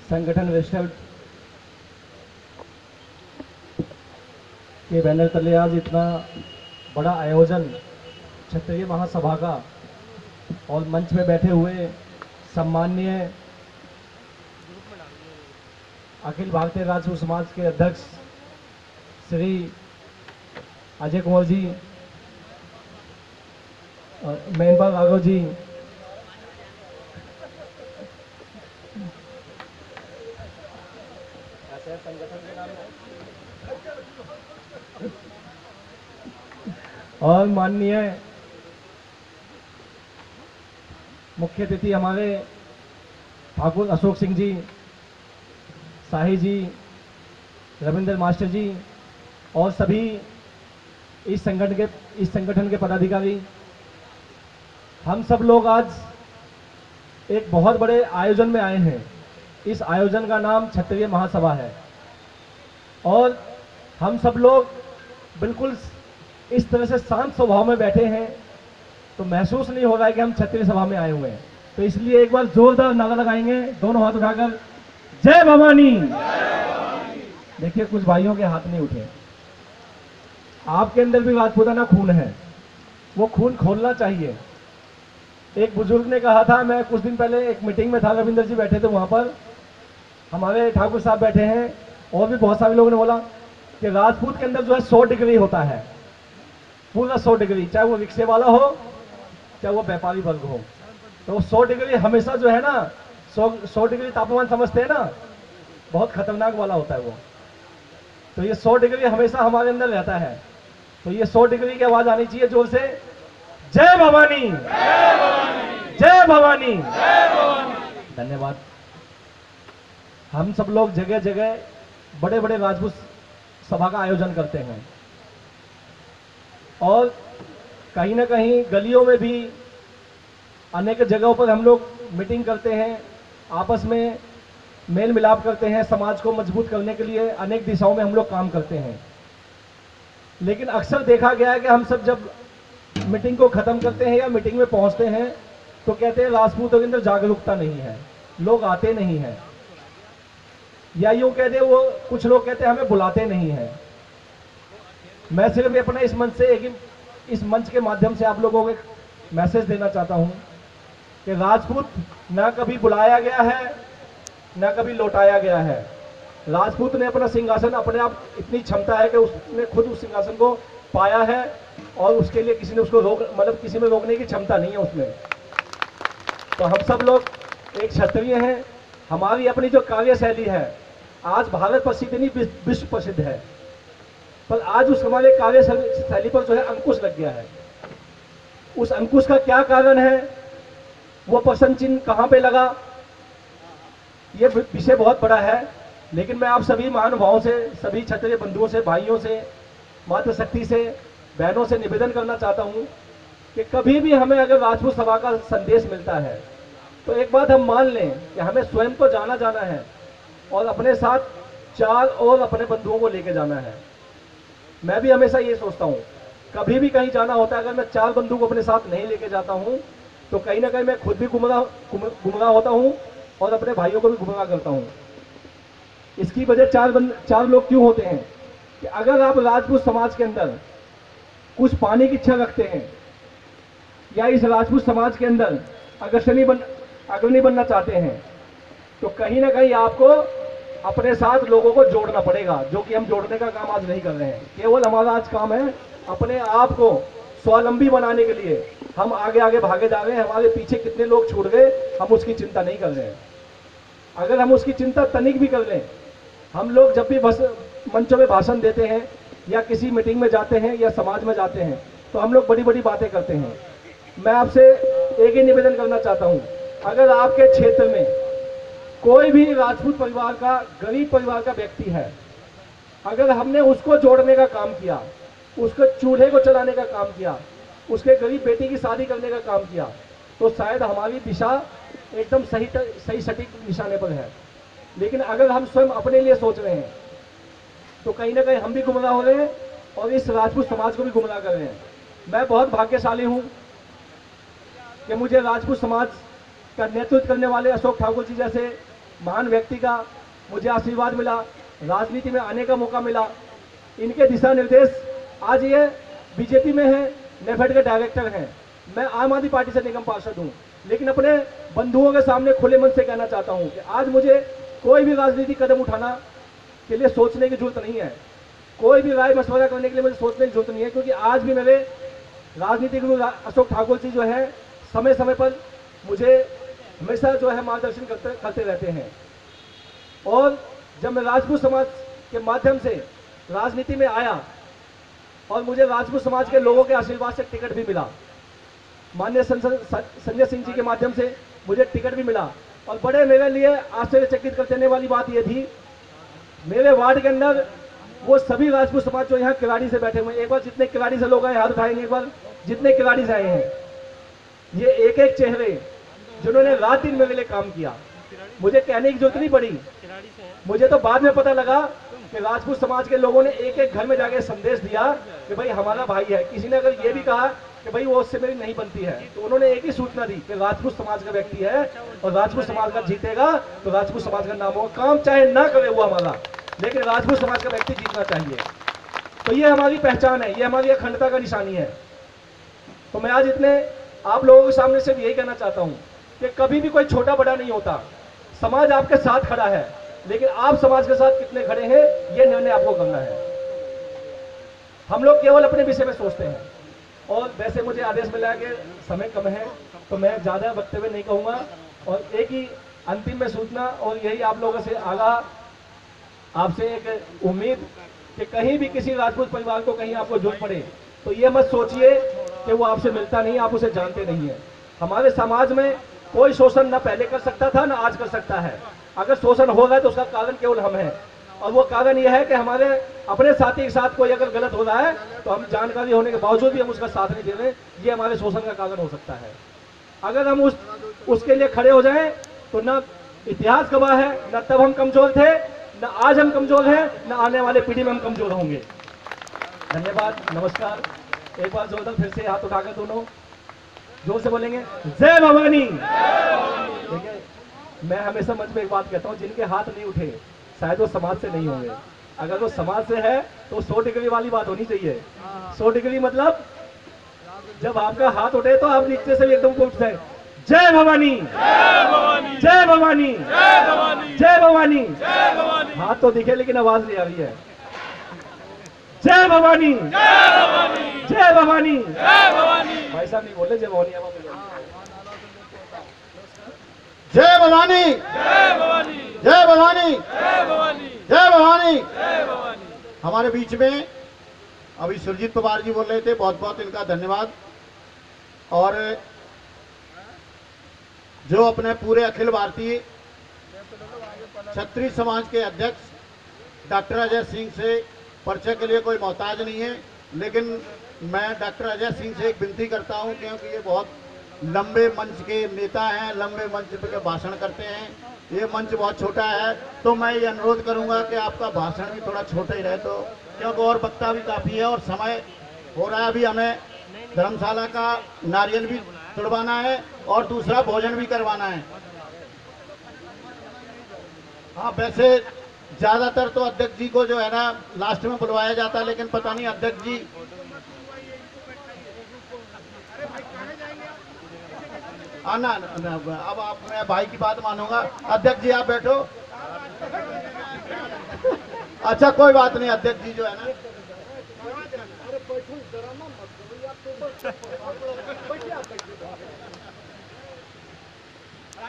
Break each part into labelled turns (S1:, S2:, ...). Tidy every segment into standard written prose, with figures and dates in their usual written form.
S1: संगठन रजिस्टर्ड के बैनर तले आज इतना बड़ा आयोजन क्षत्रिय महासभा का और मंच में बैठे हुए सम्माननीय अखिल भारतीय राजपूत समाज के अध्यक्ष श्री अजय कुमार जी, मेनबा राघव जी, संगठन के नाम और माननीय मुख्य अतिथि हमारे ठाकुर अशोक सिंह जी, शाही जी, रविंद्र मास्टर जी और सभी इस संगठन के पदाधिकारी, हम सब लोग आज एक बहुत बड़े आयोजन में आए हैं। इस आयोजन का नाम क्षत्रिय महासभा है और हम सब लोग बिल्कुल इस तरह से शांत स्वभाव में बैठे हैं तो महसूस नहीं हो रहा है कि हम क्षत्रिय सभा में आए हुए हैं। तो इसलिए एक बार जोरदार नारा लगाएंगे, दोनों हाथ उठाकर, जय भवानी। देखिए कुछ भाइयों के हाथ नहीं उठे। आपके अंदर भी राजपूताना खून है, वो खून खोलना चाहिए। एक बुजुर्ग ने कहा था, मैं कुछ दिन पहले एक मीटिंग में था, रविंद्र जी बैठे थे, वहां पर हमारे ठाकुर साहब बैठे हैं और भी बहुत सारे लोगों ने बोला कि राजपूत के अंदर जो है 100 डिग्री होता है, पूरा 100 डिग्री, चाहे वो रिक्शे वाला हो चाहे वो व्यापारी वर्ग हो। तो 100 डिग्री हमेशा जो है ना, 100 डिग्री तापमान समझते हैं ना, बहुत खतरनाक वाला होता है वो। तो ये 100 डिग्री हमेशा हमारे अंदर रहता है। तो ये 100 डिग्री की आवाज आनी चाहिए जोर से, जय भवानी, जय भवानी। धन्यवाद। हम सब लोग जगह जगह बड़े बड़े राजपूत सभा का आयोजन करते हैं और कहीं ना कहीं गलियों में भी अनेक जगहों पर हम लोग मीटिंग करते हैं, आपस में मेल मिलाप करते हैं, समाज को मजबूत करने के लिए अनेक दिशाओं में हम लोग काम करते हैं। लेकिन अक्सर देखा गया है कि हम सब जब मीटिंग को खत्म करते हैं या मीटिंग में पहुंचते हैं तो कहते हैं राजपूतों के अंदर जागरूकता नहीं है, लोग आते नहीं हैं, या यूं कहते हैं, वो कुछ लोग कहते हैं हमें बुलाते नहीं हैं। मैं सिर्फ अपने इस मंच के माध्यम से आप लोगों को एक मैसेज देना चाहता हूं कि राजपूत ना कभी बुलाया गया है ना कभी लौटाया गया है। राजपूत ने अपना सिंहासन, अपने आप इतनी क्षमता है कि उसने खुद उस सिंहासन को पाया है और उसके लिए किसी ने उसको किसी में रोकने की क्षमता नहीं है उसमें। तो हम सब लोग एक क्षत्रिय हैं, हमारी अपनी जो कार्यशैली है आज भारत प्रसिद्ध नहीं विश्व प्रसिद्ध है, पर आज उस हमारे कार्यशैली पर जो है अंकुश लग गया है। उस अंकुश का क्या कारण है, वो प्रश्न चिन्ह कहां पे लगा, ये विषय बहुत बड़ा है। लेकिन मैं आप सभी महानुभावों से, सभी क्षत्रिय बंधुओं से, भाइयों से, मातृशक्ति से, बहनों से निवेदन करना चाहता हूं कि कभी भी हमें अगर राजपूत सभा का संदेश मिलता है तो एक बात हम मान लें कि हमें स्वयं तो जाना है और अपने साथ 4 और अपने बंधुओं को लेकर जाना है। मैं भी हमेशा ये सोचता हूं, कभी भी कहीं जाना होता है, अगर मैं 4 बंधु को अपने साथ नहीं लेके जाता हूं तो कहीं ना कहीं मैं खुद भी गुमराह होता हूं और अपने भाइयों को भी गुमराह करता हूं। इसकी वजह 4 लोग क्यों होते हैं कि अगर आप राजपूत समाज के अंदर कुछ पाने की इच्छा रखते हैं या इस राजपूत समाज के अंदर अग्रणी बनना चाहते हैं तो कहीं ना कहीं आपको अपने साथ लोगों को जोड़ना पड़ेगा, जो कि हम जोड़ने का काम आज नहीं कर रहे हैं। केवल हमारा आज काम है अपने आप को स्वावलंबी बनाने के लिए हम आगे आगे भागे जा रहे हैं। हमारे पीछे कितने लोग छूट गए हम उसकी चिंता नहीं कर रहे हैं। अगर हम उसकी चिंता तनिक भी कर लें, हम लोग जब भी मंचों में भाषण देते हैं या किसी मीटिंग में जाते हैं या समाज में जाते हैं तो हम लोग बड़ी बड़ी बातें करते हैं। मैं आपसे एक ही निवेदन करना चाहता हूं, अगर आपके क्षेत्र में कोई भी राजपूत परिवार का, गरीब परिवार का व्यक्ति है, अगर हमने उसको जोड़ने का काम किया, उसके चूल्हे को चलाने का काम किया, उसके गरीब बेटी की शादी करने का काम किया, तो शायद हमारी दिशा एकदम सही सटीक निशाने पर है। लेकिन अगर हम स्वयं अपने लिए सोच रहे हैं तो कहीं ना कहीं हम भी गुमराह हो रहे हैं और इस राजपूत समाज को भी गुमराह कर रहे हैं। मैं बहुत भाग्यशाली हूं कि मुझे राजपूत समाज का नेतृत्व करने वाले अशोक ठाकुर जी जैसे महान व्यक्ति का मुझे आशीर्वाद मिला, राजनीति में आने का मौका मिला। इनके दिशा निर्देश आज ये बीजेपी में है, नेफेड के डायरेक्टर हैं। मैं आम आदमी पार्टी से निगम पार्षद हूँ, लेकिन अपने बंधुओं के सामने खुले मन से कहना चाहता हूँ कि आज मुझे कोई भी राजनीतिक कदम उठाना के लिए सोचने की जरूरत नहीं है, कोई भी राय मशवरा करने के लिए मुझे सोचने की जरूरत नहीं है, क्योंकि आज भी मेरे राजनीतिक गुरु अशोक ठाकुर जी जो है समय समय पर मुझे हमेशा जो है मार्गदर्शन करते रहते हैं। और जब मैं राजपूत समाज के माध्यम से राजनीति में आया और मुझे राजपूत समाज के लोगों के आशीर्वाद से टिकट भी मिला, माननीय संजय सिंह जी के माध्यम से मुझे टिकट भी मिला। और बड़े मेरे लिए आश्चर्यचकित कर देने वाली बात यह थी, मेरे वार्ड के अंदर वो सभी राजपूत समाज जो यहाँ किराड़ी से बैठे हुए हैं, एक बार जितने किराड़ी से लोग आए हाथ उठाएंगे, एक बार जितने किराड़ी से आए हैं, ये एक एक चेहरे जिन्होंने रात दिन मेरे लिए काम किया। मुझे कहने की जरूरत नहीं पड़ी, मुझे तो बाद में पता लगा कि राजपूत समाज के लोगों ने एक एक घर में जाके संदेश दिया कि भाई हमारा भाई है। किसी ने अगर ये भी कहा कि भाई वो उससे मेरी नहीं बनती है, तो उन्होंने एक ही सूचना दी कि राजपूत समाज का व्यक्ति है और राजपूत समाज का जीतेगा तो राजपूत समाज का नाम होगा, काम चाहे ना करे वो हमारा, लेकिन राजपूत समाज का व्यक्ति जीतना चाहिए। तो ये हमारी पहचान है, ये हमारी अखंडता का निशानी है। तो मैं आज इतने आप लोगों के सामने सिर्फ यही कहना चाहता हूं कि कभी भी कोई छोटा बड़ा नहीं होता, समाज आपके साथ खड़ा है, लेकिन आप समाज के साथ कितने खड़े हैं यह निर्णय आपको करना है। हम लोग केवल अपने विषय में सोचते हैं। और वैसे मुझे आदेश मिला कि समय कम है तो मैं ज्यादा वक्तव्य नहीं कहूंगा, और एक ही अंतिम में सूचना और यही आप लोगों से आगाह आपसे एक उम्मीद कि कहीं भी किसी राजपूत परिवार को कहीं आपको जरूरत पड़े तो ये मत सोचिए कि वो आपसे मिलता नहीं, आप उसे जानते नहीं है। हमारे समाज में कोई शोषण ना पहले कर सकता था ना आज कर सकता है। अगर शोषण हो रहा है तो उसका कारण केवल हम हैं, और वो कारण यह है कि हमारे अपने साथी के साथ कोई अगर गलत हो रहा है तो हम जानकारी होने के बावजूद भी हम उसका साथ नहीं दे रहे, ये हमारे शोषण का कारण हो सकता है। अगर हम उसके लिए खड़े हो जाएं तो ना इतिहास गवाह है, न तब हम कमजोर थे, न आज हम कमजोर हैं, न आने वाले पीढ़ी में हम कमजोर होंगे। धन्यवाद, नमस्कार। एक बार जोरदार फिर से हाथ उठाकर दोनों जोर से बोलेंगे जय भवानी। देखिए, मैं हमेशा मंच में एक बात कहता हूँ, जिनके हाथ नहीं उठे शायद वो समाज से नहीं होंगे, अगर वो समाज से है तो 100 डिग्री वाली बात होनी चाहिए। 100 डिग्री मतलब जब आपका हाथ उठे तो आप नीचे से भी एकदम उठ जाए, जय भवानी, जय भवानी, जय भवानी। हाथ तो दिखे लेकिन आवाज नहीं आ रही है। जय भवानी, जय भवानी। भाई साहब नहीं बोले जय भवानी, आप
S2: जय भवानी, जय भवानी, जय भवानी, जय भवानी, जय भवानी। हमारे बीच में अभी सुरजीत पवार जी बोल रहे थे, बहुत बहुत इनका धन्यवाद। और जो अपने पूरे अखिल भारतीय क्षत्रिय समाज के अध्यक्ष डॉक्टर अजय सिंह से परिचय के लिए कोई मोहताज नहीं है, लेकिन मैं डॉक्टर अजय सिंह से एक विनती करता हूं, क्योंकि ये बहुत लंबे मंच के नेता हैं, लंबे मंच पे भाषण करते हैं, ये मंच बहुत छोटा है, तो मैं ये अनुरोध करूंगा कि आपका भाषण भी थोड़ा छोटा ही रहे, तो क्योंकि और वक्ता भी काफ़ी है और समय हो रहा है। अभी हमें धर्मशाला का नारियल भी तुड़वाना है और दूसरा भोजन भी करवाना है। हाँ, वैसे ज़्यादातर तो अध्यक्ष जी को जो है ना लास्ट में बुलवाया जाता है, लेकिन पता नहीं अध्यक्ष जी आना। अब आप, मैं भाई की बात मानूंगा। अध्यक्ष जी आप बैठो। अच्छा, कोई बात नहीं, अध्यक्ष जी जो है ना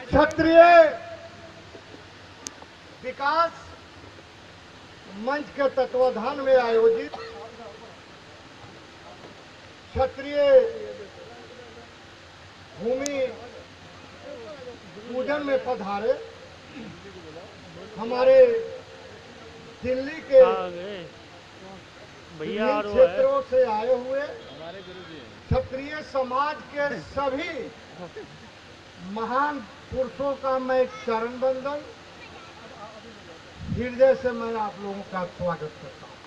S2: क्षत्रिय विकास मंच के तत्वाधान में आयोजित क्षत्रिय भूमि पूजन में पधारे हमारे दिल्ली के विभिन्न क्षेत्रों से आए हुए क्षत्रिय समाज के सभी महान पुरुषों का मैं चरण बंदन हृदय से मैं आप लोगों का स्वागत करता हूं।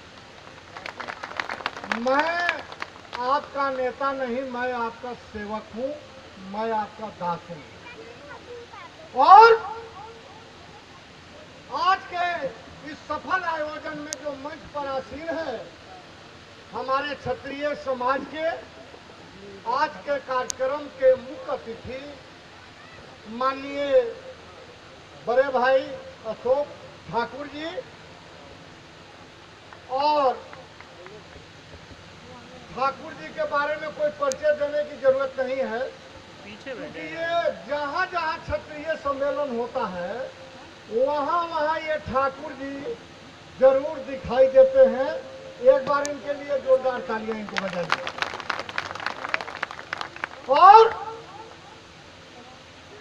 S2: मैं आपका नेता नहीं, मैं आपका सेवक हूं, मैं आपका दास हूं। और
S3: पर आसीन है। हमारे क्षत्रिय समाज के आज के कार्यक्रम के मुख्य अतिथि माननीय बड़े भाई अशोक ठाकुर जी, और ठाकुर जी के बारे में कोई परिचय देने की जरूरत नहीं है, क्योंकि ये जहाँ जहाँ क्षत्रिय सम्मेलन होता है वहाँ वहाँ ये ठाकुर जी जरूर दिखाई देते हैं। एक बार इनके लिए जोरदार तालियां इनको बजाइए। और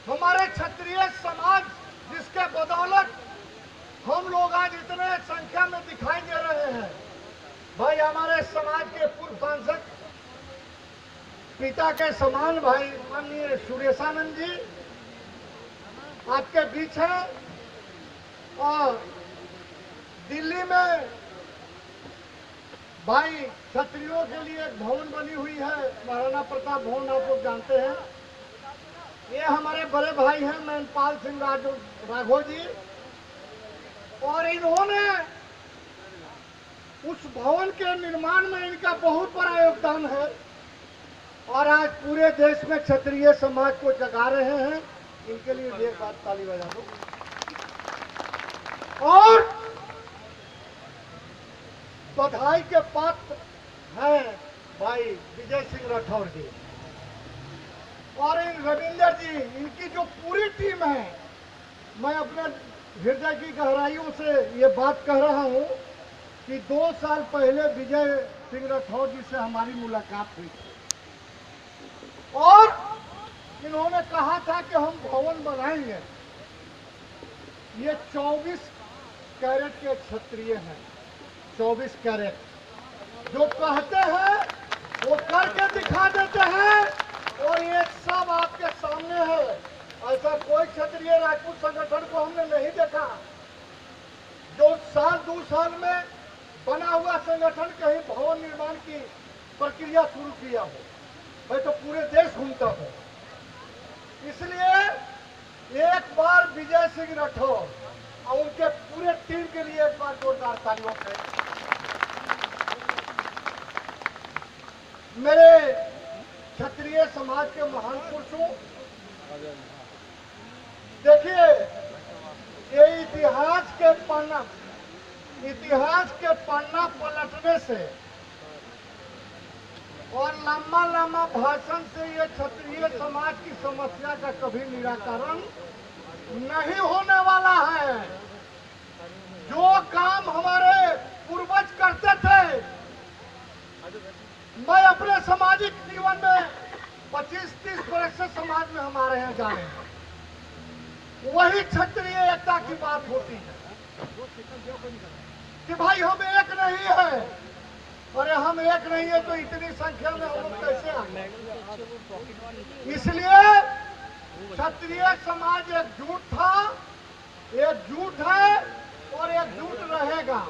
S3: हमारे क्षत्रिय समाज जिसके बदौलत हम लोग आज इतने संख्या में दिखाई दे रहे हैं, भाई हमारे समाज के पूर्व सांसद पिता के समान भाई माननीय सुरेशानंद जी आपके बीच हैं, और दिल्ली में भाई क्षत्रियों के लिए एक भवन बनी हुई है, महाराणा प्रताप भवन, आप लोग जानते हैं। ये हमारे बड़े भाई हैं मैनपाल सिंह राघव जी, और इन्होंने उस भवन के निर्माण में इनका बहुत बड़ा योगदान है, और आज पूरे देश में क्षत्रिय समाज को जगा रहे हैं। इनके लिए भी एक बात ताली बजा दो। और बधाई के पात्र हैं भाई विजय सिंह राठौर जी और इन रविंदर जी, इनकी जो पूरी टीम है। मैं अपने हृदय की गहराइयों से ये बात कह रहा हूं कि 2 साल पहले विजय सिंह राठौर जी से हमारी मुलाकात हुई थी, और इन्होंने कहा था कि हम भवन बनाएंगे। ये 24 कैरेट के क्षत्रिय हैं, 24 कैरेट जो कहते हैं वो करके दिखा देते हैं, और ये सब आपके सामने है। ऐसा कोई क्षत्रिय राजपूत संगठन को हमने नहीं देखा जो साल 2 साल में बना हुआ संगठन कहीं भवन निर्माण की प्रक्रिया शुरू किया हो। मैं तो पूरे देश घूमता हूँ, इसलिए एक बार विजय सिंह राठौर और उनके पूरे टीम के लिए एक बार जोरदार तालियों से। मेरे क्षत्रिय समाज के महान पुरुषों, देखिए ये इतिहास के पन्ना पलटने से और लंबा लंबा भाषण से ये क्षत्रिय समाज की समस्या का कभी निराकरण नहीं होने वाला है। जो काम हमारे पूर्वज करते थे, मैं अपने सामाजिक जीवन में 25-30 वर्ष से समाज में हमारे यहाँ जा रहे हैं, वही क्षत्रिय एकता की बात होती है कि भाई हम एक नहीं है। अरे हम एक नहीं है तो इतनी संख्या में हम लोग कैसे आए? इसलिए क्षत्रिय समाज एकजुट था, एकजुट है और एकजुट रहेगा।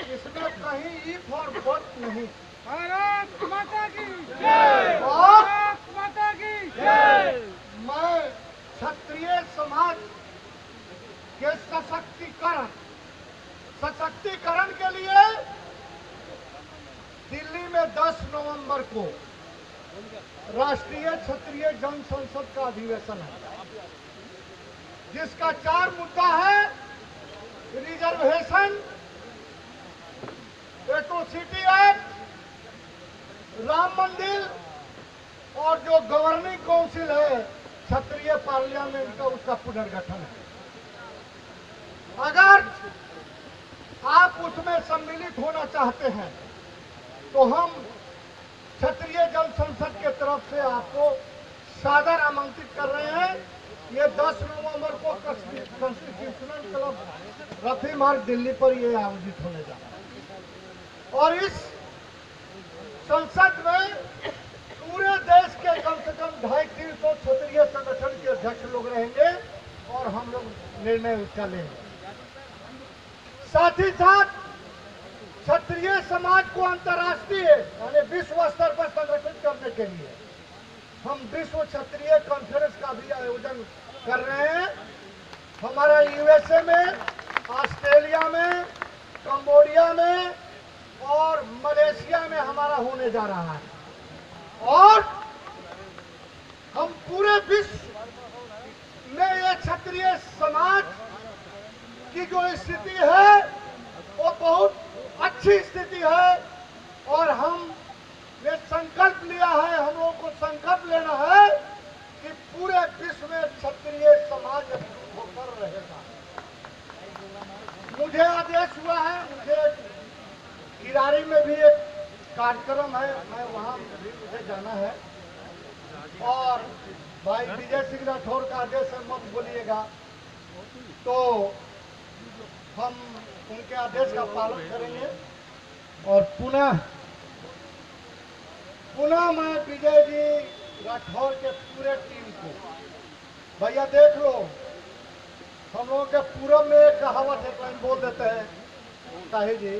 S3: इसमें कहीं इफ और बट नहीं। भारत माता की जय, भारत माता की जय। मैं क्षत्रिय समाज के सशक्तिकरण के लिए दिल्ली में 10 नवंबर को राष्ट्रीय क्षत्रिय जन संसद का अधिवेशन है, जिसका 4 मुद्दा है: रिजर्वेशन, एट्रोसिटी एक्ट, राम मंदिर, और जो गवर्निंग काउंसिल है क्षत्रिय पार्लियामेंट का, उसका पुनर्गठन है। अगर आप उसमें सम्मिलित होना चाहते हैं तो हम क्षत्रिय जन संसद के तरफ से आपको सादर आमंत्रित कर रहे हैं। ये 10 नवंबर को कॉन्स्टिट्यूशनल क्लब रफी मार्ग दिल्ली पर ये आयोजित होने जा रहा है, और इस संसद में पूरे देश के कम से कम 250-300 क्षत्रिय संगठन के अध्यक्ष लोग रहेंगे, और हम लोग निर्णय उसका लेंगे। साथ ही साथ क्षत्रिय समाज को अंतर्राष्ट्रीय यानी विश्व स्तर पर संगठित करने के लिए हम विश्व क्षत्रिय कॉन्फ्रेंस का भी आयोजन कर रहे हैं। हमारा यूएसए में, ऑस्ट्रेलिया में, कंबोडिया में, और मलेशिया में हमारा होने जा रहा है। और हम पूरे विश्व में ये क्षत्रिय समाज की जो स्थिति है वो बहुत अच्छी स्थिति है। और हमने संकल्प लिया है, हम लोगों को संकल्प लेना है कि पूरे विश्व में क्षत्रिय समाज होकर रहेगा। मुझे आदेश हुआ है, मुझे किरारी में भी एक कार्यक्रम है, मैं वहां भी मुझे जाना है। और भाई विजय सिंह राठौर का आदेश है, मत बोलिएगा, तो हम उनके आदेश का पालन करेंगे। और पुनः मैं विजय जी राठौर के पूरे टीम को, भैया देख लो, हम लोगों के पूरब में एक कहावत है, कहीं बोल देते हैं ताही जी,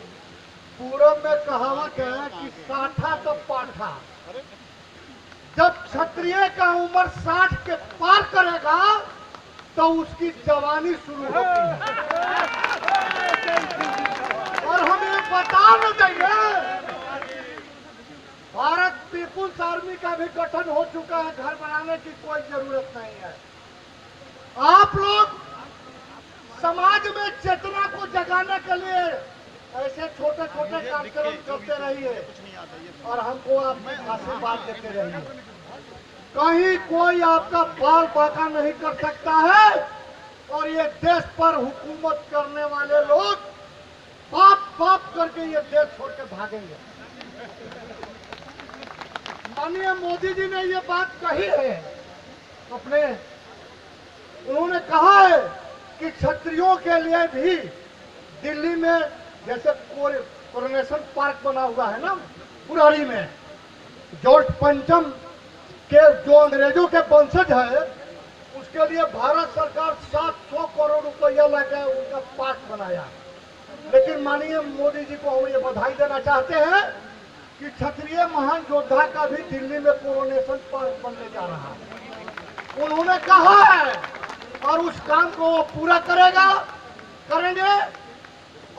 S3: पूरब में कहावत है कि साठा तो पाठा। जब क्षत्रिय का उम्र 60 के पार करेगा तो उसकी जवानी शुरू होती है। और हमें बताना चाहिए, भारत पीपुल्स आर्मी का भी गठन हो चुका है, घर बनाने की कोई जरूरत नहीं है। आप लोग समाज में चेतना को जगाने के लिए ऐसे छोटे छोटे कार्यक्रम करते रहिए और हमको आप आशीर्वाद देते रहिए। कहीं कोई आपका बाल बांका नहीं कर सकता है। और ये देश पर हुकूमत करने वाले लोग पाप पाप करके ये देश छोड़ के भागेंगे। माननीय मोदी जी ने ये बात कही है अपने, उन्होंने कहा है कि क्षत्रियों के लिए भी दिल्ली में जैसे कोरोनेशन पार्क बना हुआ है ना पुरानी में, जॉर्ज पंचम के जो अंग्रेजों के वंशज है उसके लिए भारत सरकार 700 करोड़ रुपया लगा उनका पार्क बनाया। लेकिन माननीय मोदी जी को हम ये बधाई देना चाहते हैं कि क्षत्रिय महान योद्धा का भी दिल्ली में कोरोनेशन पार्क बनने जा रहा है। उन्होंने कहा है और उस काम को वो पूरा करेंगे।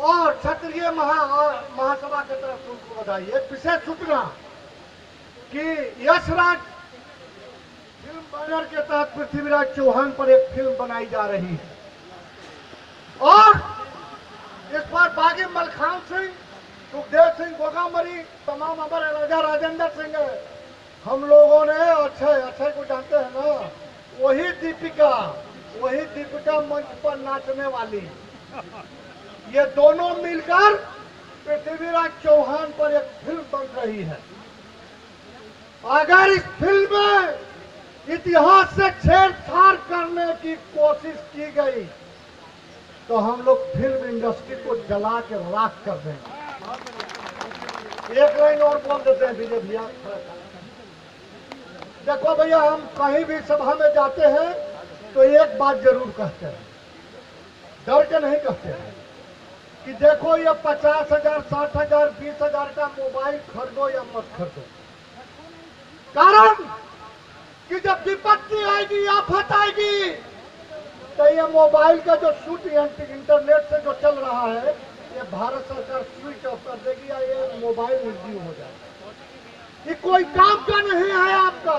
S3: और क्षत्रिय महासभा की तरफ से उनको बधाई। एक विशेष सूचना कि यशराज फिल्म बैनर के तहत पृथ्वीराज चौहान पर एक फिल्म बनाई जा रही है और इस पर बागी मलखान सिंह, सुखदेव सिंह गोगामरी, तमाम अमर राजा राजेंद्र सिंह है। हम लोगों ने अक्षय को जानते हैं ना, वही दीपिका मंच पर नाचने वाली, ये दोनों मिलकर पृथ्वीराज चौहान पर एक फिल्म बन रही है। अगर इस फिल्म में इतिहास से छेड़छाड़ करने की कोशिश की गई तो हम लोग फिल्म इंडस्ट्री को जला के राख कर देंगे। एक लाइन और बोल देते हैं विजय भैया। देखो भैया, हम कहीं भी सभा में जाते हैं तो एक बात जरूर कहते हैं, डर के नहीं कहते हैं कि देखो ये 50,000, 60,000, 20,000 का मोबाइल खरीदो या मत खरीदो। कारण कि जब विपत्ति आएगी, आफत आएगी, तो ये मोबाइल का जो शूट इंटरनेट से जो चल रहा है, ये भारत सरकार स्विच ऑफ कर देगी या ये मोबाइल निर्जीव हो जाएगा। ये कोई काम का नहीं है आपका।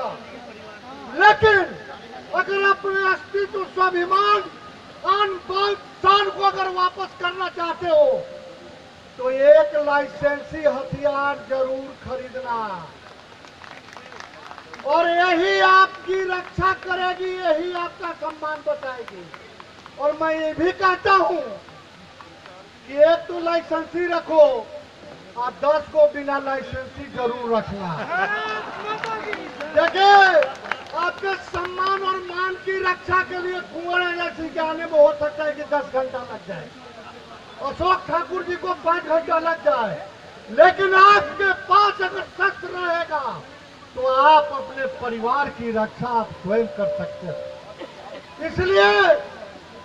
S3: लेकिन अगर अपने अस्तित्व, स्वाभिमान, आन बान शान को अगर वापस करना चाहते हो तो एक लाइसेंसी हथियार जरूर खरीदना, और यही आपकी रक्षा करेगी, यही आपका सम्मान बचाएगी। और मैं ये भी कहता हूं कि एक तो लाइसेंसी रखो और 10 को बिना लाइसेंसी जरूर रखना। देखिए, आपके सम्मान और मान की रक्षा के लिए कुंवर एजेंसी के आने में हो सकता है कि 10 घंटा लग जाए, अशोक ठाकुर जी को 5 घंटा लग जाए, लेकिन आपके पास अगर शस्त्र रहेगा तो आप अपने परिवार की रक्षा आप स्वयं कर सकते हैं। इसलिए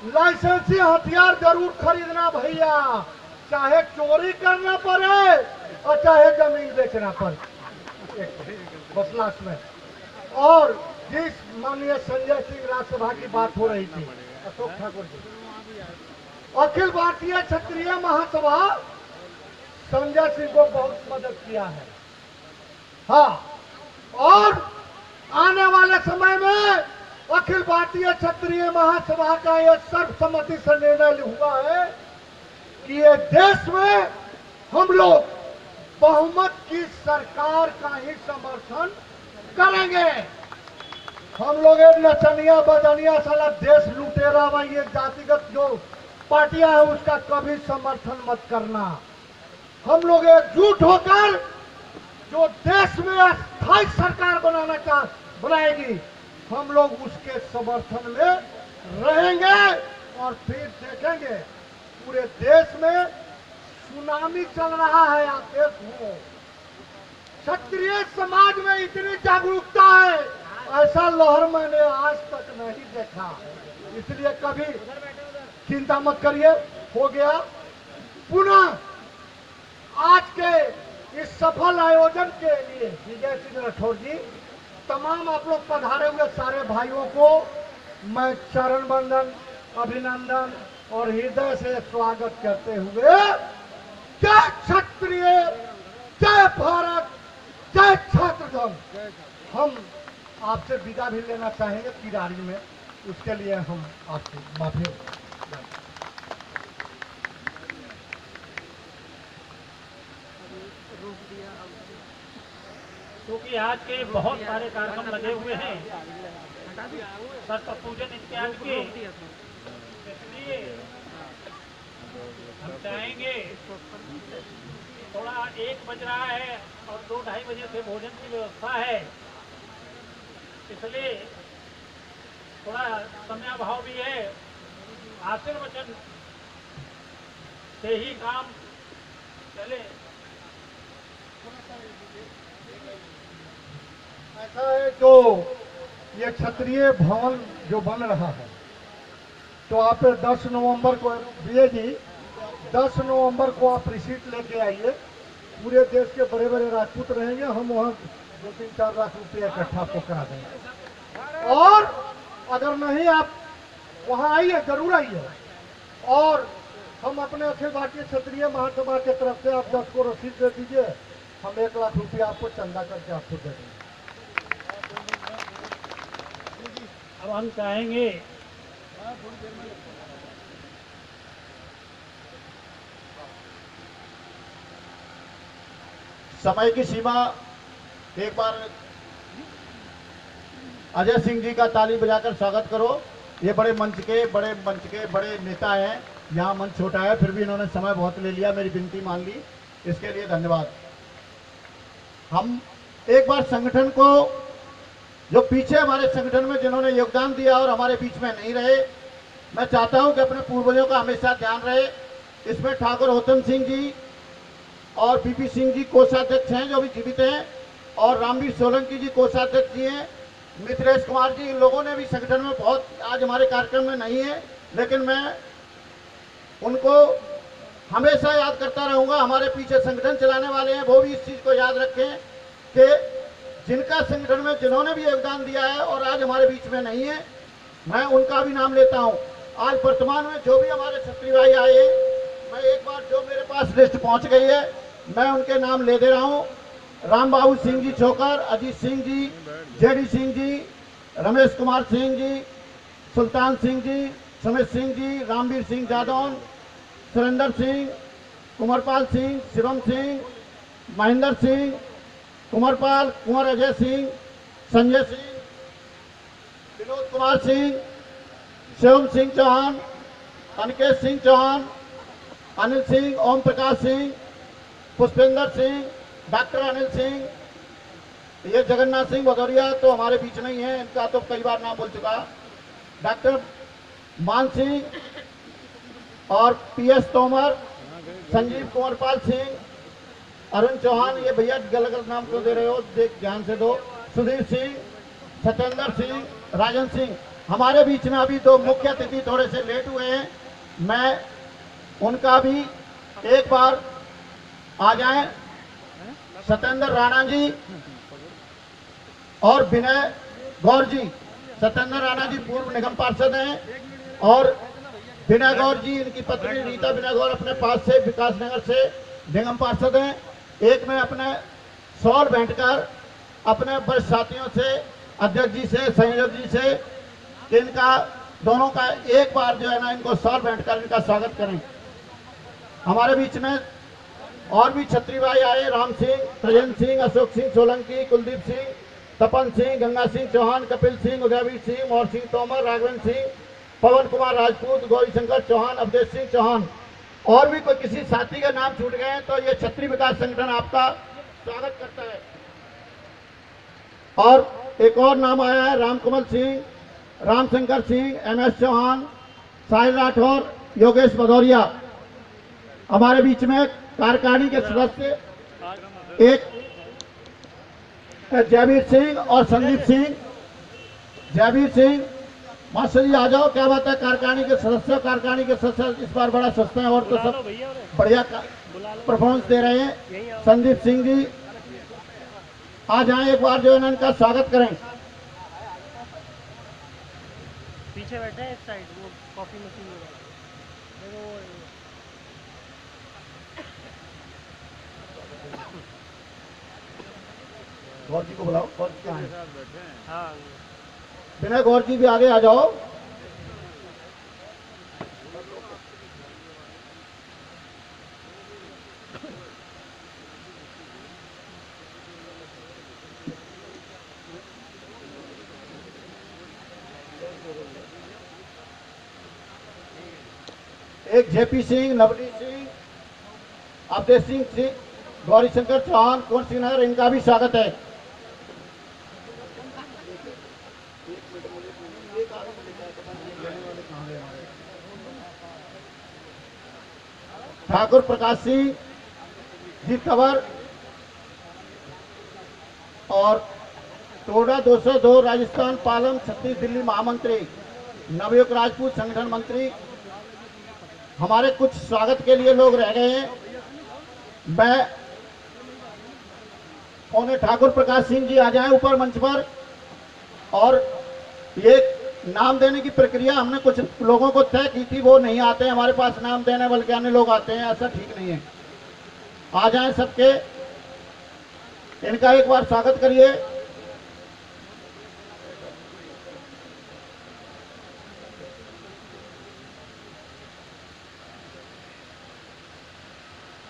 S3: लाइसेंसी हथियार जरूर खरीदना भैया, चाहे चोरी करना पड़े और चाहे जमीन बेचना पड़े। बस लास्ट में, और जिस माननीय संजय सिंह राज्यसभा की बात हो रही थी, अशोक ठाकुर जी, अखिल भारतीय क्षत्रिय महासभा संजय सिंह को बहुत मदद किया है। हाँ, और आने वाले समय में अखिल भारतीय क्षत्रिय महासभा का यह सर्वसम्मति से निर्णय हुआ है कि ये देश में हम लोग बहुमत की सरकार का ही समर्थन करेंगे। हम लोग ये नचनिया बदनिया साला देश लुटेरा व ये जातिगत जो पार्टियां है उसका कभी समर्थन मत करना। हम लोग एकजुट होकर जो देश में अस्थायी सरकार बनाएगी, हम लोग उसके समर्थन में रहेंगे और फिर देखेंगे पूरे देश में सुनामी चल रहा है। आप देखो, क्षत्रिय समाज में इतनी जागरूकता है, ऐसा लहर मैंने आज तक नहीं देखा। इसलिए कभी चिंता मत करिए, हो गया। पुनः आज के इस सफल आयोजन के लिए विजय सिंह राठौर जी, तमाम आप लोग पधारे हुए सारे भाइयों को मैं चरण वंदन, अभिनंदन और हृदय से स्वागत करते हुए जय क्षत्रिय, जय भारत, जय छात्रगण, हम आपसे विदा भी लेना चाहेंगे किरारी में, उसके लिए हम आपसे माफी
S4: क्योंकि आज के बहुत सारे कार्यक्रम लगे हुए हैं शस्त्र पूजन इत्यादि के, इसलिए हम चाहेंगे थोड़ा 1 बज रहा है और 2-2:30 बजे से भोजन की व्यवस्था है, इसलिए थोड़ा समय अभाव भी है। आशीर्वचन से ही काम चले।
S3: ऐसा है जो ये क्षत्रिय भवन जो बन रहा है, तो आप 10 नवंबर को विजय जी 10 नवंबर को आप रिसीट लेके आइए। पूरे देश के बड़े बड़े राजपूत रहेंगे, हम वहाँ 2-3-4 लाख रुपये इकट्ठा आपको करा देंगे। और अगर नहीं आप वहाँ आइए, जरूर आइए, और हम अपने अखिल भारतीय क्षत्रिय महासभा के तरफ से आप 10 को रसीद दे दीजिए, हम 1 लाख रुपया आपको चंदा करके आपको दे देंगे।
S4: अब हम चाहेंगे
S2: समय की सीमा, एक बार अजय सिंह जी का ताली बजाकर स्वागत करो। ये बड़े बड़े नेता हैं, यहाँ मंच छोटा है, फिर भी इन्होंने समय बहुत ले लिया, मेरी विनती मान ली, इसके लिए धन्यवाद। हम एक बार संगठन को, जो पीछे हमारे संगठन में जिन्होंने योगदान दिया और हमारे बीच में नहीं रहे, मैं चाहता हूं कि अपने पूर्वजों का हमेशा ध्यान रहे। इसमें ठाकुर होतन सिंह जी और पीपी सिंह जी कोषाध्यक्ष हैं जो भी जीवित हैं, और रामवीर सोलंकी जी कोषाध्यक्ष जी हैं, मिथिलेश कुमार जी, इन लोगों ने भी संगठन में बहुत, आज हमारे कार्यक्रम में नहीं है, लेकिन मैं उनको हमेशा याद करता रहूंगा। हमारे पीछे संगठन चलाने वाले हैं, वो भी इस चीज़ को याद रखें कि जिनका संगठन में जिन्होंने भी योगदान दिया है और आज हमारे बीच में नहीं है, मैं उनका भी नाम लेता हूं। आज वर्तमान में जो भी हमारे क्षत्रिय भाई आए हैं, मैं एक बार जो मेरे पास लिस्ट पहुंच गई है, मैं उनके नाम ले दे रहा हूं। राम बाबू सिंह जी छोकर, अजीत सिंह जी, जेडी सिंह जी, रमेश कुमार सिंह जी, सुल्तान सिंह जी, सुमित सिंह जी, रामवीर सिंह जादौन, सुरेंद्र सिंह, कुंवरपाल सिंह, शिवम सिंह, महेंद्र सिंह, कुंवरपाल, कुंवर अजय सिंह, संजय सिंह, विनोद कुमार सिंह, शिवम सिंह चौहान, अनिकेत सिंह चौहान, अनिल सिंह, ओम प्रकाश सिंह, पुष्पेंद्र सिंह, डॉक्टर अनिल सिंह, ये जगन्नाथ सिंह भदौरिया तो हमारे बीच में ही है, इनका तो कई बार नाम बोल चुका, डॉक्टर मान सिंह और पीएस तोमर, संजीव कुंवरपाल सिंह, अरुण चौहान, ये भैया गलत गलत नाम क्यों दे रहे हो, देख ध्यान से दो, सुधीर सिंह, सत्येंद्र सिंह, राजन सिंह। हमारे बीच में अभी तो मुख्य अतिथि थोड़े से लेट हुए हैं, मैं उनका भी एक बार आ जाएं। सत्येंद्र राणा जी और विनय गौर जी, सत्येंद्र राणा जी पूर्व निगम पार्षद हैं, और विनय गौर जी, इनकी पत्नी रीता विनय गौर अपने पास से विकास नगर से निगम पार्षद हैं। एक में अपने शॉल बांटकर अपने वरिष्ठ साथियों से, अध्यक्ष जी से, संयोजक जी से, कि इनका दोनों का एक बार जो है ना इनको शॉल बांटकर इनका स्वागत करें। हमारे बीच में और भी छत्री भाई आए, राम सिंह, तजेंद्र सिंह, अशोक सिंह सोलंकी, कुलदीप सिंह, तपन सिंह, गंगा सिंह चौहान, कपिल सिंह, उदयवीर सिंह, मोहर सिंह तोमर, राघवेंद्र सिंह, पवन कुमार राजपूत, गौरीशंकर चौहान, अवधेश सिंह चौहान। और भी कोई किसी साथी का नाम छूट गए तो ये छत्री विकास संगठन आपका स्वागत करता है। और एक और नाम आया है, रामकमल सिंह, रामशंकर सिंह, MS चौहान, साहिल राठौर, योगेश भदौरिया। हमारे बीच में कार्यकारिणी के सदस्य एक जयवीर सिंह और संदीप सिंह। जयवीर सिंह, मास्टर जी आ जाओ, क्या बात है, कार्यकारिणी के सदस्य इस बार बड़ा सस्ते हैं और तो सब बढ़िया परफॉर्मेंस दे रहे हैं। संदीप सिंह जी आ जाएं, एक बार जो है ना इनका स्वागत करें।
S5: पीछे बैठे हैं इस साइड, वो कॉफी मशीन में
S2: गौर जी को बुलाओ। गौर जी कहाँ है?
S5: हाँ
S2: विनय गौर जी भी आगे आ जाओ। एक JP सिंह, नवनीत सिंह, अवधेश सिंह, गौरीशंकर चौहान, कुंवर सिंह नगर, इनका भी स्वागत है। ठाकुर प्रकाश सिंह जी तंवर और टोडा 202 राजस्थान पालम 36 दिल्ली महामंत्री, नवयुग राजपूत संगठन मंत्री। हमारे कुछ स्वागत के लिए लोग रह गए हैं। मैं उन्हें ठाकुर प्रकाश सिंह जी आ जाएं ऊपर मंच पर। और ये नाम देने की प्रक्रिया हमने कुछ लोगों को तय की थी, वो नहीं आते हैं हमारे पास नाम देने, बल्कि अन्य लोग आते हैं, ऐसा ठीक नहीं है। आ जाएं सबके, इनका एक बार स्वागत करिए।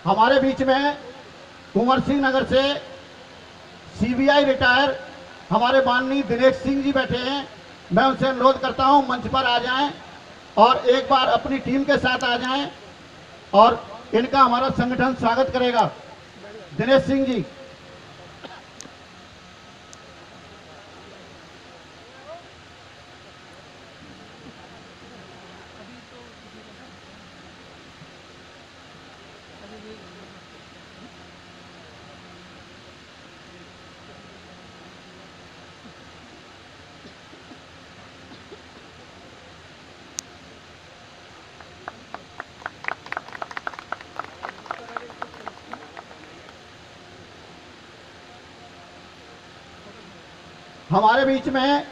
S2: हमारे बीच में कुंवर सिंह नगर से CBI रिटायर हमारे माननीय दिनेश सिंह जी बैठे हैं। मैं उनसे अनुरोध करता हूं मंच पर आ जाएं और एक बार अपनी टीम के साथ आ जाएं और इनका हमारा संगठन स्वागत करेगा। दिनेश सिंह जी। हमारे बीच में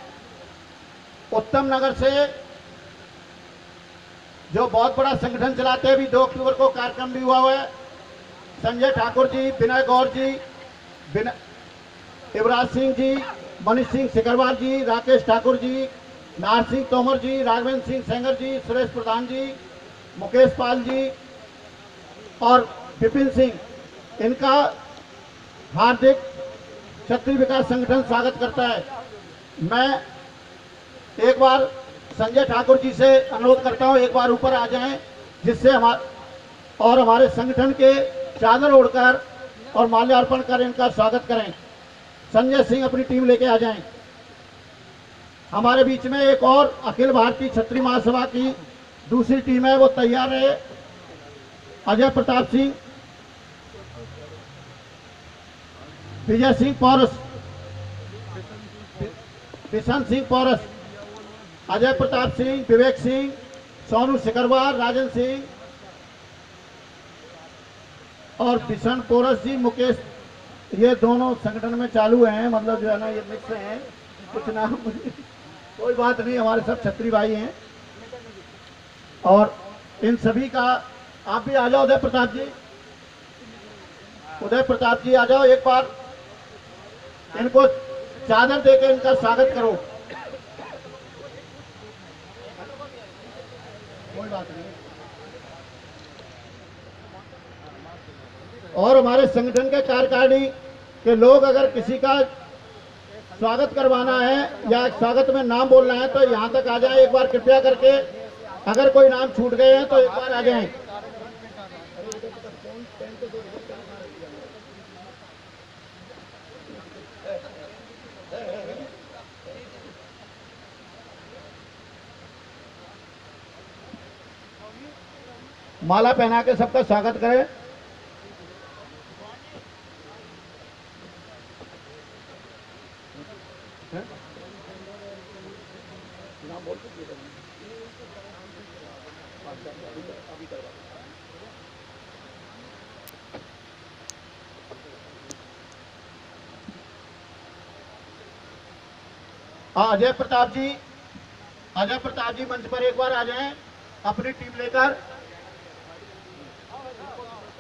S2: उत्तम नगर से जो बहुत बड़ा संगठन चलाते हैं, अभी 2 अक्टूबर को कार्यक्रम भी हुआ है, संजय ठाकुर जी, विनय गौर जी, युवराज सिंह जी, मनीष सिंह सिकरवार जी, राकेश ठाकुर जी, नार सिंह तोमर जी, राघवेंद्र सिंह सेंगर जी, सुरेश प्रधान जी, मुकेश पाल जी और विपिन सिंह, इनका हार्दिक छत्री विकास संगठन स्वागत करता है। मैं एक बार संजय ठाकुर जी से अनुरोध करता हूं, एक बार ऊपर आ जाएं, जिससे हमारे संगठन के चादर ओढ़कर और माल्यार्पण कर इनका स्वागत करें। संजय सिंह अपनी टीम लेके आ जाएं। हमारे बीच में एक और अखिल भारतीय छत्री महासभा की दूसरी टीम है, वो तैयार है। अजय प्रताप सिंह, विजय सिंह पौरस, किशन सिंह पौरस, अजय प्रताप सिंह, विवेक सिंह, सोनू सिकरवार, राजन सिंह और किशन पौरस जी, मुकेश, ये दोनों संगठन में चालू हैं, मतलब जो है ना ये मिक्स हैं, कुछ नाम कोई बात नहीं, हमारे सब छत्री भाई हैं। और इन सभी का, आप भी आ जाओ उदय प्रताप जी, उदय प्रताप जी आ जाओ, एक बार इनको चादर देके इनका स्वागत करो। कोई बात नहीं। और हमारे संगठन के कार्यकारिणी के लोग अगर किसी का स्वागत करवाना है या स्वागत में नाम बोलना है तो यहाँ तक आ जाए एक बार कृपया करके। अगर कोई नाम छूट गए हैं तो एक बार आ जाएं। माला पहना के सबका स्वागत करें। अजय प्रताप जी मंच पर एक बार आ जाएं अपनी टीम लेकर।